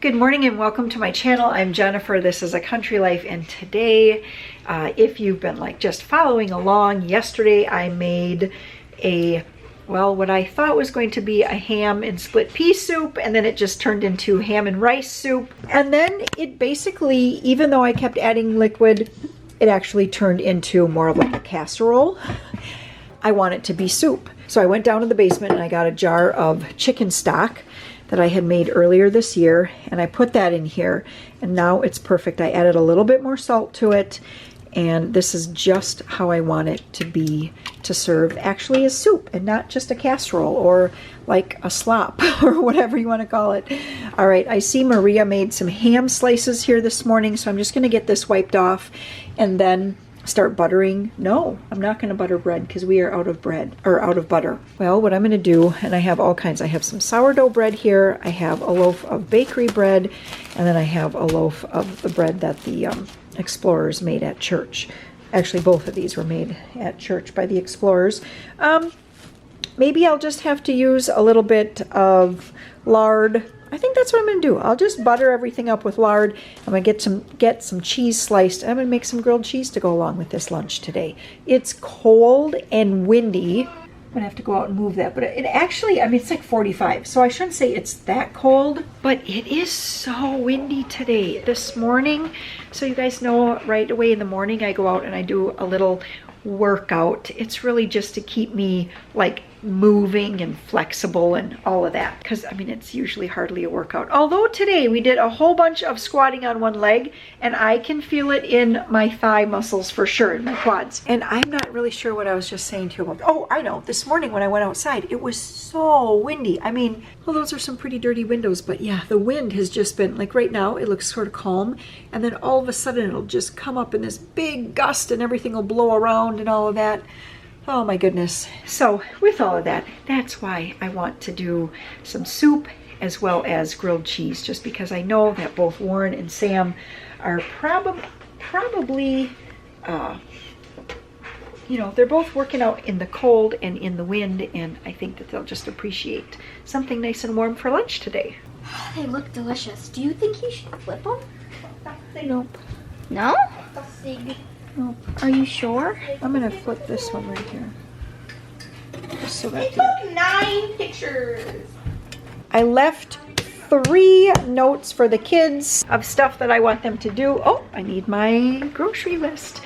Good morning and welcome to my channel. I'm Jennifer. This is A Country Life, and today, if you've been like just following along, yesterday I made what I thought was going to be a ham and split pea soup, and then it just turned into ham and rice soup. And then it basically, even though I kept adding liquid, it actually turned into more of like a casserole. I want it to be soup. So I went down to the basement and I got a jar of chicken stock that I had made earlier this year, and I put that in here, and now it's perfect. I added a little bit more salt to it, and this is just how I want it to be to serve actually as soup and not just a casserole or like a slop or whatever you want to call it. All right, I see Maria made some ham slices here this morning, so I'm just going to get this wiped off and then start buttering. No, I'm not going to butter bread because we are out of bread, or out of butter. Well, what I'm going to do, and I have all kinds. I have some sourdough bread here. I have a loaf of bakery bread, and then I have a loaf of the bread that the explorers made at church. Actually, both of these were made at church by the explorers. Maybe I'll just have to use a little bit of lard. I think that's what I'm going to do. I'll just butter everything up with lard. I'm going to get some cheese sliced. I'm going to make some grilled cheese to go along with this lunch today. It's cold and windy. I'm going to have to go out and move that. But it actually, I mean, it's like 45. So I shouldn't say it's that cold. But it is so windy today. This morning, so you guys know, right away in the morning, I go out and I do a little workout. It's really just to keep me like moving and flexible and all of that, because I mean it's usually hardly a workout. Although today we did a whole bunch of squatting on one leg, and I can feel it in my thigh muscles for sure, in my quads. And I'm not really sure what I was just saying to you about. Oh, I know. This morning when I went outside, it was so windy. I mean, well, those are some pretty dirty windows, but yeah, the wind has just been like, right now it looks sort of calm, and then all of a sudden it'll just come up in this big gust and everything will blow around and all of that. Oh my goodness. So with all of that, that's why I want to do some soup as well as grilled cheese, just because I know that both Warren and Sam are probably, you know, they're both working out in the cold and in the wind, and I think that they'll just appreciate something nice and warm for lunch today. They look delicious. Do you think you should flip them? Nope. No? Nope. Are you sure? I'm gonna flip this one right here. Just so that It took 9 pictures. I left 3 notes for the kids of stuff that I want them to do. Oh, I need my grocery list.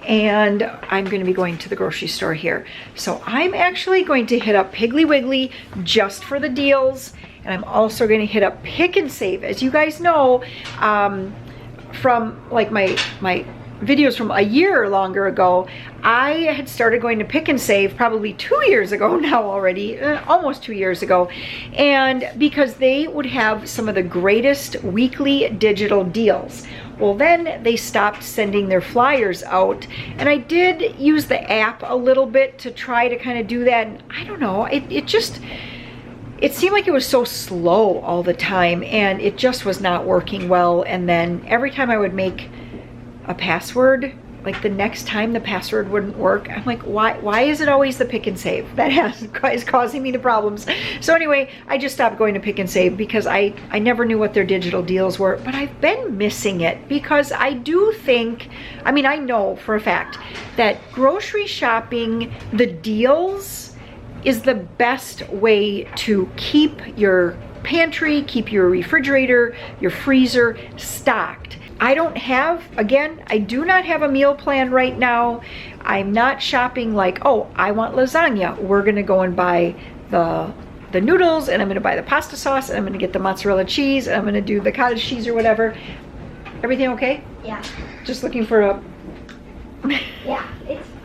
And I'm going to be going to the grocery store here. So I'm actually going to hit up Piggly Wiggly just for the deals. And I'm also going to hit up Pick and Save. As you guys know, from like my videos from a year or longer ago, I had started going to Pick and Save probably 2 years ago now already, almost 2 years ago, and because they would have some of the greatest weekly digital deals. Well, then they stopped sending their flyers out, and I did use the app a little bit to try to kind of do that, and I don't know, it seemed like it was so slow all the time, and it just was not working well. And then every time I would make a password, like the next time the password wouldn't work. I'm like, why is it always the Pick and Save that is causing me the problems? So anyway, I just stopped going to Pick and Save because I never knew what their digital deals were, but I've been missing it because I do think, I mean, I know for a fact that grocery shopping, the deals is the best way to keep your pantry, keep your refrigerator, your freezer stocked. I don't have, again, I do not have a meal plan right now. I'm not shopping like, oh, I want lasagna. We're gonna go and buy the noodles, and I'm gonna buy the pasta sauce, and I'm gonna get the mozzarella cheese, and I'm gonna do the cottage cheese or whatever. Everything okay? Yeah. Just looking for a... Yeah,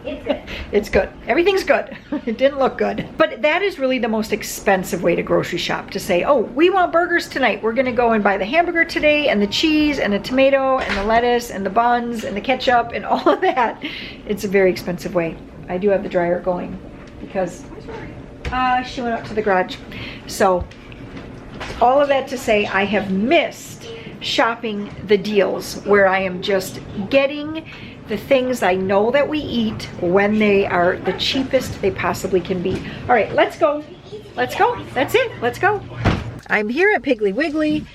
it's good. It's good. Everything's good. It didn't look good. But that is really the most expensive way to grocery shop, to say, oh, we want burgers tonight. We're gonna go and buy the hamburger today, and the cheese, and the tomato, and the lettuce, and the buns, and the ketchup, and all of that. It's a very expensive way. I do have the dryer going because she went out to the garage. So all of that to say, I have missed shopping the deals where I am just getting the things I know that we eat when they are the cheapest they possibly can be. All right, let's go. Let's go. That's it. Let's go. I'm here at Piggly Wiggly,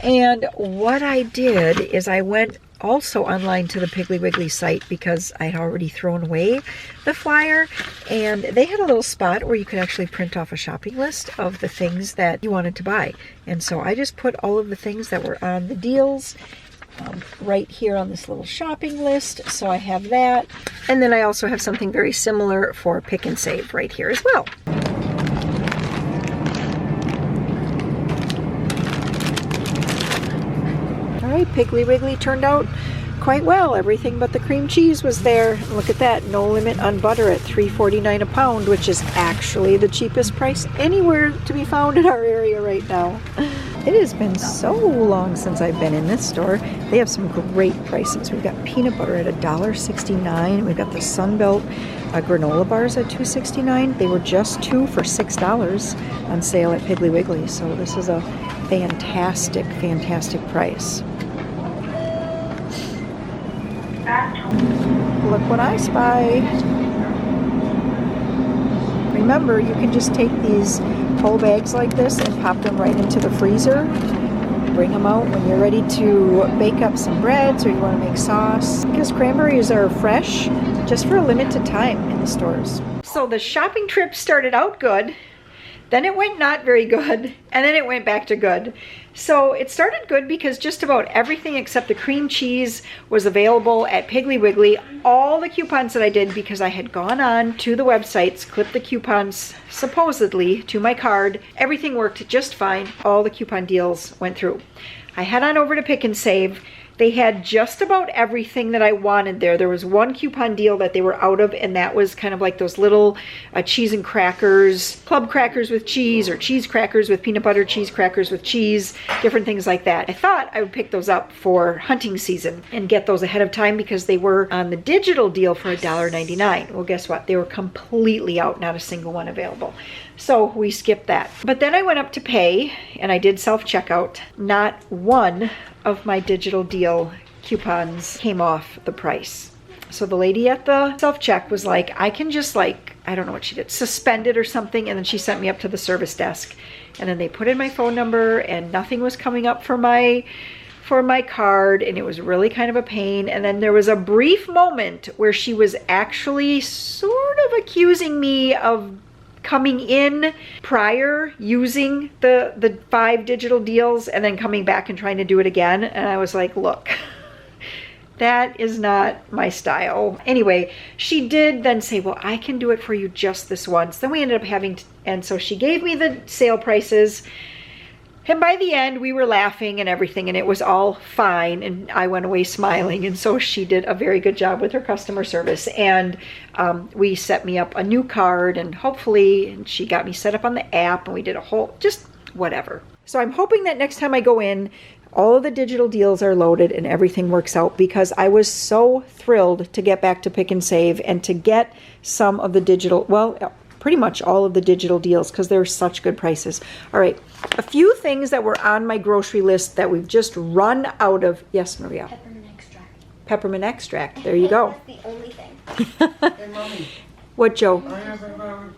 And what I did is I went also online to the Piggly Wiggly site because I had already thrown away the flyer, and they had a little spot where you could actually print off a shopping list of the things that you wanted to buy. And so I just put all of the things that were on the deals right here on this little shopping list. So I have that. And then I also have something very similar for Pick and Save right here as well. All right, Piggly Wiggly turned out quite well. Everything but the cream cheese was there. Look at that, no limit on butter at $3.49 a pound, which is actually the cheapest price anywhere to be found in our area right now. It has been so long since I've been in this store. They have some great prices. We've got peanut butter at $1.69. We've got the Sunbelt granola bars at $2.69. They were just two for $6 on sale at Piggly Wiggly. So this is a fantastic, fantastic price. Look what I spy. Remember, you can just take these whole bags like this and pop them right into the freezer. Bring them out when you're ready to bake up some breads or you want to make sauce. Because cranberries are fresh just for a limited time in the stores. So the shopping trip started out good. Then it went not very good, and then it went back to good. So it started good because just about everything except the cream cheese was available at Piggly Wiggly. All the coupons that I did, because I had gone on to the websites, clipped the coupons supposedly to my card, everything worked just fine. All the coupon deals went through. I head on over to Pick and Save. They had just about everything that I wanted there. There was one coupon deal that they were out of, and that was kind of like those little cheese and crackers, club crackers with cheese, or cheese crackers with peanut butter, cheese crackers with cheese, different things like that. I thought I would pick those up for hunting season and get those ahead of time because they were on the digital deal for $1.99. Well, guess what? They were completely out, not a single one available. So we skipped that. But then I went up to pay, and I did self-checkout. Not one of my digital deal coupons came off the price. So the lady at the self-check was like, I can just I don't know what she did, suspend it or something, and then she sent me up to the service desk. And then they put in my phone number, and nothing was coming up for my card, and it was really kind of a pain. And then there was a brief moment where she was actually sort of accusing me of coming in prior using the 5 digital deals and then coming back and trying to do it again. And I was like, look, that is not my style. Anyway, she did then say, well, I can do it for you just this once. Then we ended up having and so she gave me the sale prices. And by the end, we were laughing and everything, and it was all fine, and I went away smiling. And so she did a very good job with her customer service, and we set me up a new card, and hopefully she got me set up on the app, and we did a whole, just whatever. So I'm hoping that next time I go in, all of the digital deals are loaded and everything works out, because I was so thrilled to get back to Pick and Save and to get some of the digital, well, pretty much all of the digital deals, because they're such good prices. All right, a few things that were on my grocery list that we've just run out of. Yes, Maria? Peppermint extract. Peppermint extract, there you go. That's the only thing. Hey, Mommy. What, Joe? I have about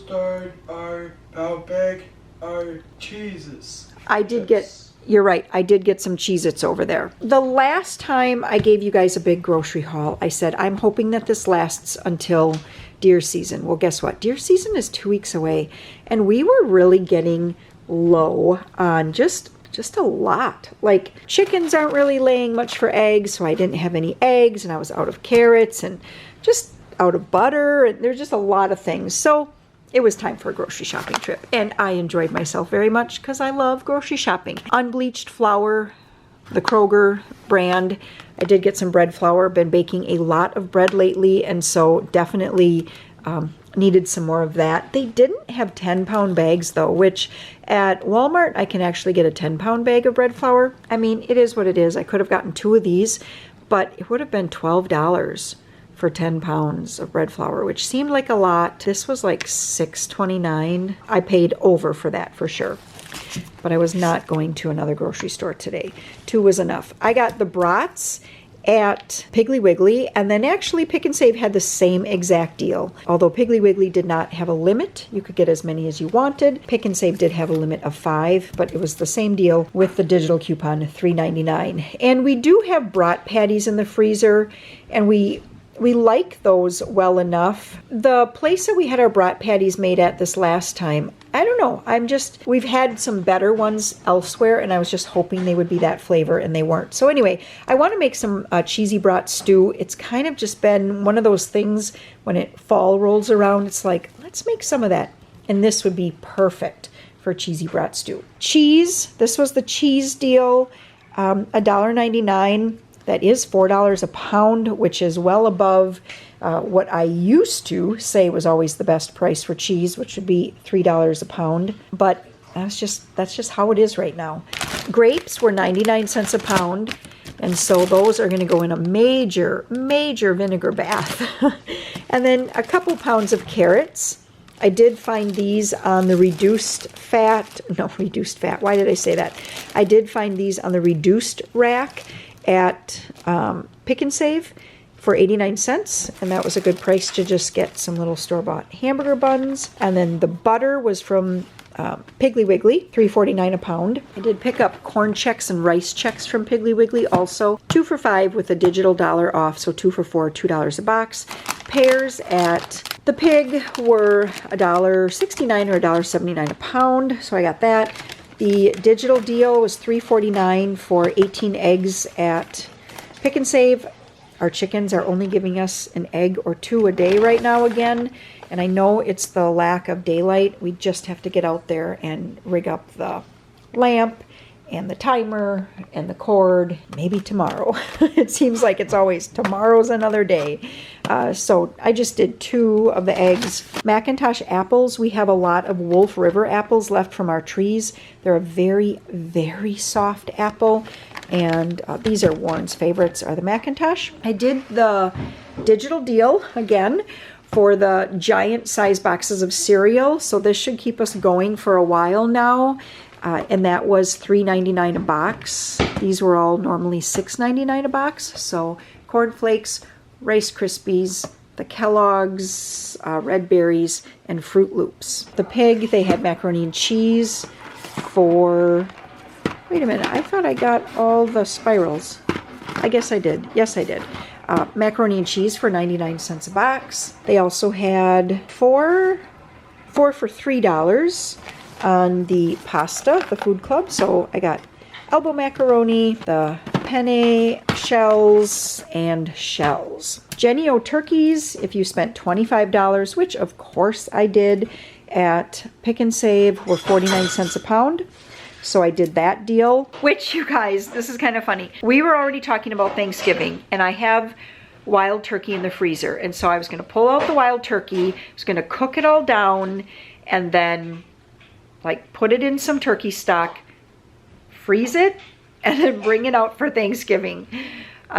start our bag our cheeses. I did get, you're right, I did get some Cheez-Its over there. The last time I gave you guys a big grocery haul, I said, I'm hoping that this lasts until deer season. Well, guess what? Deer season is 2 weeks away, and we were really getting low on just a lot. Like, chickens aren't really laying much for eggs, so I didn't have any eggs, and I was out of carrots and just out of butter, and there's just a lot of things. So it was time for a grocery shopping trip, and I enjoyed myself very much because I love grocery shopping. Unbleached flour, the Kroger brand. I did get some bread flour. Been baking a lot of bread lately, and so definitely needed some more of that. They didn't have 10-pound bags though, which at Walmart I can actually get a 10-pound bag of bread flour. I mean, it is what it is. I could have gotten 2 of these, but it would have been $12 for 10 pounds of bread flour, which seemed like a lot. This was like $6.29. I paid over for that for sure. But I was not going to another grocery store today. 2 was enough. I got the brats at Piggly Wiggly, and then actually Pick and Save had the same exact deal. Although Piggly Wiggly did not have a limit, you could get as many as you wanted. Pick and Save did have a limit of 5, but it was the same deal with the digital coupon, $3.99. And we do have brat patties in the freezer, and we like those well enough. The place that we had our brat patties made at this last time, I don't know. We've had some better ones elsewhere, and I was just hoping they would be that flavor, and they weren't. So anyway, I want to make some cheesy brat stew. It's kind of just been one of those things when fall rolls around, it's like, let's make some of that. And this would be perfect for cheesy brat stew. Cheese, this was the cheese deal, $1.99. That is $4 a pound, which is well above what I used to say was always the best price for cheese, which would be $3 a pound. But that's just how it is right now. Grapes were 99 cents a pound, and so those are going to go in a major vinegar bath. And then a couple pounds of carrots. I did find these on the reduced fat. Why did I say that? I did find these on the reduced rack at Pick and Save for 89 cents, and that was a good price to just get some little store-bought hamburger buns. And then the butter was from Piggly Wiggly, $3.49 a pound. I did pick up corn checks and rice checks from Piggly Wiggly also, 2 for $5 with a digital dollar off, so 2 for $4, $2 a box. Pears at the Pig were $1.69 or $1.79 a pound, so I got that. The digital deal was $3.49 for 18 eggs at Pick and Save. Our chickens are only giving us an egg or 2 a day right now again. And I know it's the lack of daylight. We just have to get out there and rig up the lamp and the timer and the cord, maybe tomorrow. It seems like it's always tomorrow's another day. So I just did 2 of the eggs. Macintosh apples, we have a lot of Wolf River apples left from our trees. They're a very, very soft apple. And these are Warren's favorites, are the Macintosh. I did the digital deal again for the giant size boxes of cereal. So this should keep us going for a while now. And that was $3.99 a box. These were all normally $6.99 a box. So Corn Flakes, Rice Krispies, the Kellogg's, Red Berries, and Fruit Loops. The Pig, they had macaroni and cheese for... Wait a minute, I thought I got all the spirals. I guess I did. Yes, I did. Macaroni and cheese for 99 cents a box. They also had four for $3 on the pasta, the food club. So I got elbow macaroni, the penne shells, and shells. Jenny-O turkeys, if you spent $25, which of course I did, at Pick and Save were 49 cents a pound. So I did that deal, which, you guys, this is kind of funny. We were already talking about Thanksgiving, and I have wild turkey in the freezer. And so I was going to pull out the wild turkey, I was going to cook it all down, and then like put it in some turkey stock, freeze it, and then bring it out for Thanksgiving.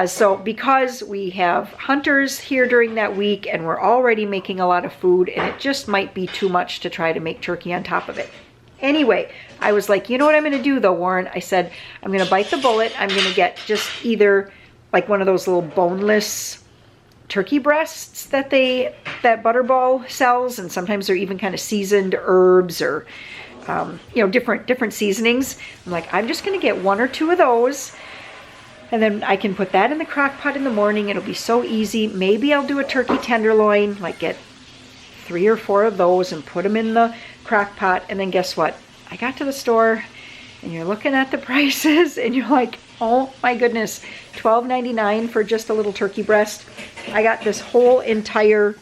So because we have hunters here during that week, and we're already making a lot of food, and it just might be too much to try to make turkey on top of it. Anyway, I was like, you know what I'm going to do though, Warren? I said, I'm going to bite the bullet. I'm going to get just either like one of those little boneless turkey breasts that Butterball sells, and sometimes they're even kind of seasoned herbs or different seasonings. I'm like, I'm just going to get 1 or 2 of those, and then I can put that in the crock pot in the morning. It'll be so easy. Maybe I'll do a turkey tenderloin, like get 3 or 4 of those and put them in the crock pot. And then guess what? I got to the store, and you're looking at the prices, and you're like, oh my goodness, $12.99 for just a little turkey breast. I got this whole entire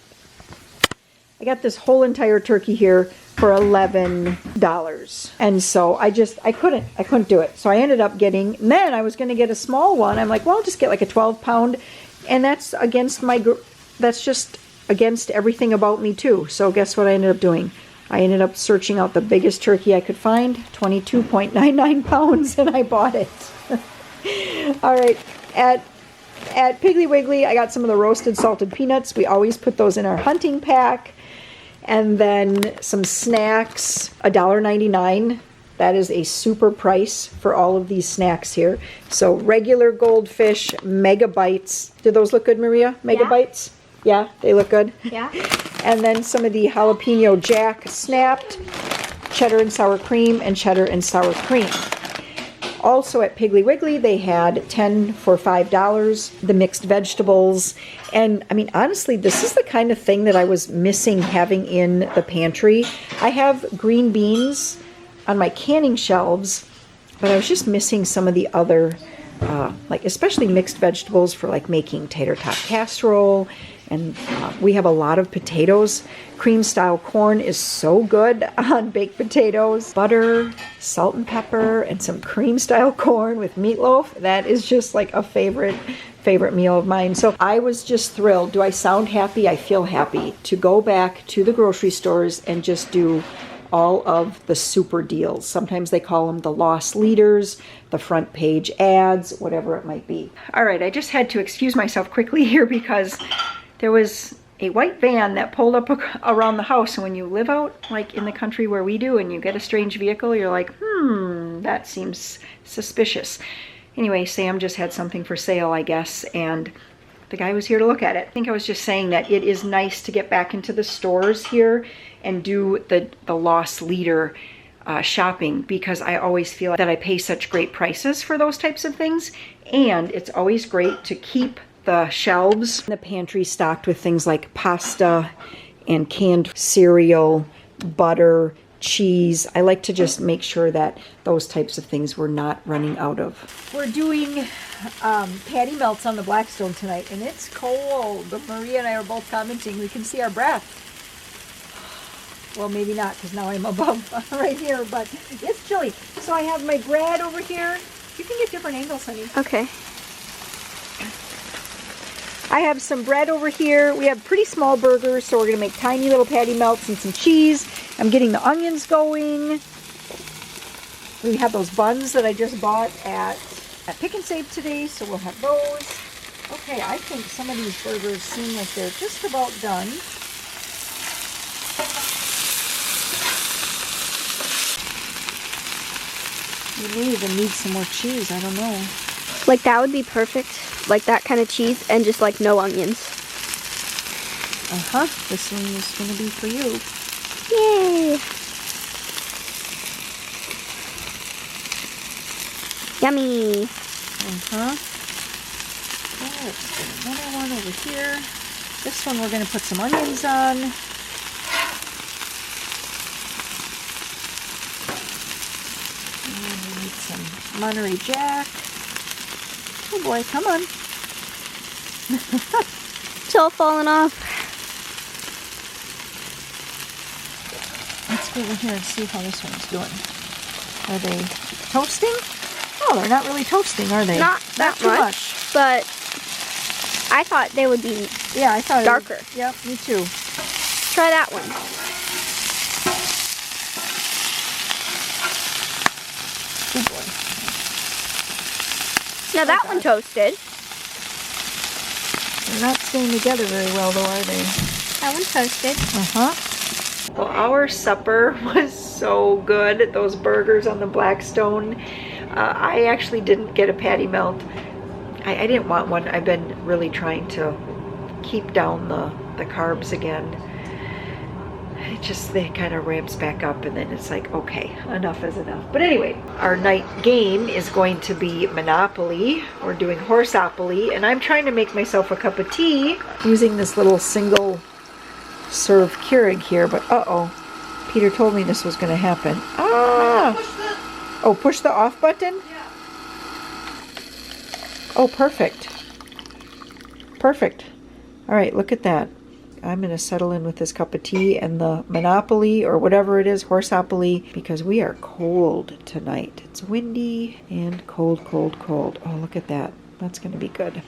turkey here for $11. And so I couldn't do it. So I ended up getting, and then I was going to get a small one. I'm like, well, I'll just get like a 12 pound, and that's just against everything about me too. So guess what I ended up doing? I ended up searching out the biggest turkey I could find, 22.99 pounds, and I bought it. All right, at Piggly Wiggly, I got some of the roasted salted peanuts. We always put those in our hunting pack. And then some snacks, $1.99. that is a super price for all of these snacks here. So regular goldfish, mega bites. Do those look good, Maria? Mega bites? Yeah, they look good. Yeah. And then some of the jalapeno jack snapped, cheddar and sour cream, and cheddar and sour cream. Also at Piggly Wiggly, they had 10 for $5, the mixed vegetables. And I mean, honestly, this is the kind of thing that I was missing having in the pantry. I have green beans on my canning shelves, but I was just missing some of the other, like especially mixed vegetables for like making tater tot casserole. And we have a lot of potatoes. Cream style corn is so good on baked potatoes. Butter, salt and pepper, and some cream style corn with meatloaf. That is just like a favorite meal of mine. So I was just thrilled. Do I sound happy? I feel happy to go back to the grocery stores and just do all of the super deals. Sometimes they call them the loss leaders, the front page ads, whatever it might be. All right, I just had to excuse myself quickly here because there was a white van that pulled up around the house, and when you live out like in the country where we do and you get a strange vehicle, you're like, that seems suspicious. Anyway, Sam just had something for sale, I guess, and the guy was here to look at it. I think I was just saying that it is nice to get back into the stores here and do the loss leader shopping, because I always feel that I pay such great prices for those types of things, and it's always great to keep the shelves in the pantry stocked with things like pasta and canned cereal, butter, cheese. I like to just make sure that those types of things we're not running out of. We're doing patty melts on the Blackstone tonight, and it's cold. But Maria and I are both commenting we can see our breath. Well, maybe not, because now I'm above right here, but it's chilly. So I have my bread over here. You can get different angles, honey. Okay. I have some bread over here. We have pretty small burgers, so we're going to make tiny little patty melts and some cheese. I'm getting the onions going. We have those buns that I just bought at Pick and Save today, so we'll have those. Okay, I think some of these burgers seem like they're just about done. You may even need some more cheese, I don't know. Like that would be perfect. Like that kind of cheese and just like no onions. Uh-huh. This one is going to be for you. Yay! Yummy! Uh-huh. Okay, let's get another one over here. This one we're going to put some onions on. And we need some Monterey Jack. Oh boy, come on. It's all falling off. Let's go over here and see how this one's doing. Are they toasting? Oh, they're not really toasting, are they? Not too much. But I thought they would be I thought darker. Yep, me too. Try that one. Oh boy. Now that one toasted. They're not staying together very well though, are they? That one toasted. Uh-huh. Well, our supper was so good. Those burgers on the Blackstone. I actually didn't get a patty melt. I didn't want one. I've been really trying to keep down the carbs again. It just, they kind of ramps back up, and then it's like, okay, enough is enough. But anyway, our night game is going to be Monopoly. We're doing Horseopoly, and I'm trying to make myself a cup of tea using this little single serve Keurig here, but uh-oh. Peter told me this was going to happen. Ah! Oh, push the off button? Yeah. Oh, perfect. Perfect. All right, look at that. I'm going to settle in with this cup of tea and the Monopoly, or whatever it is, Horseopoly, because we are cold tonight. It's windy and cold, cold, cold. Oh, look at that. That's going to be good.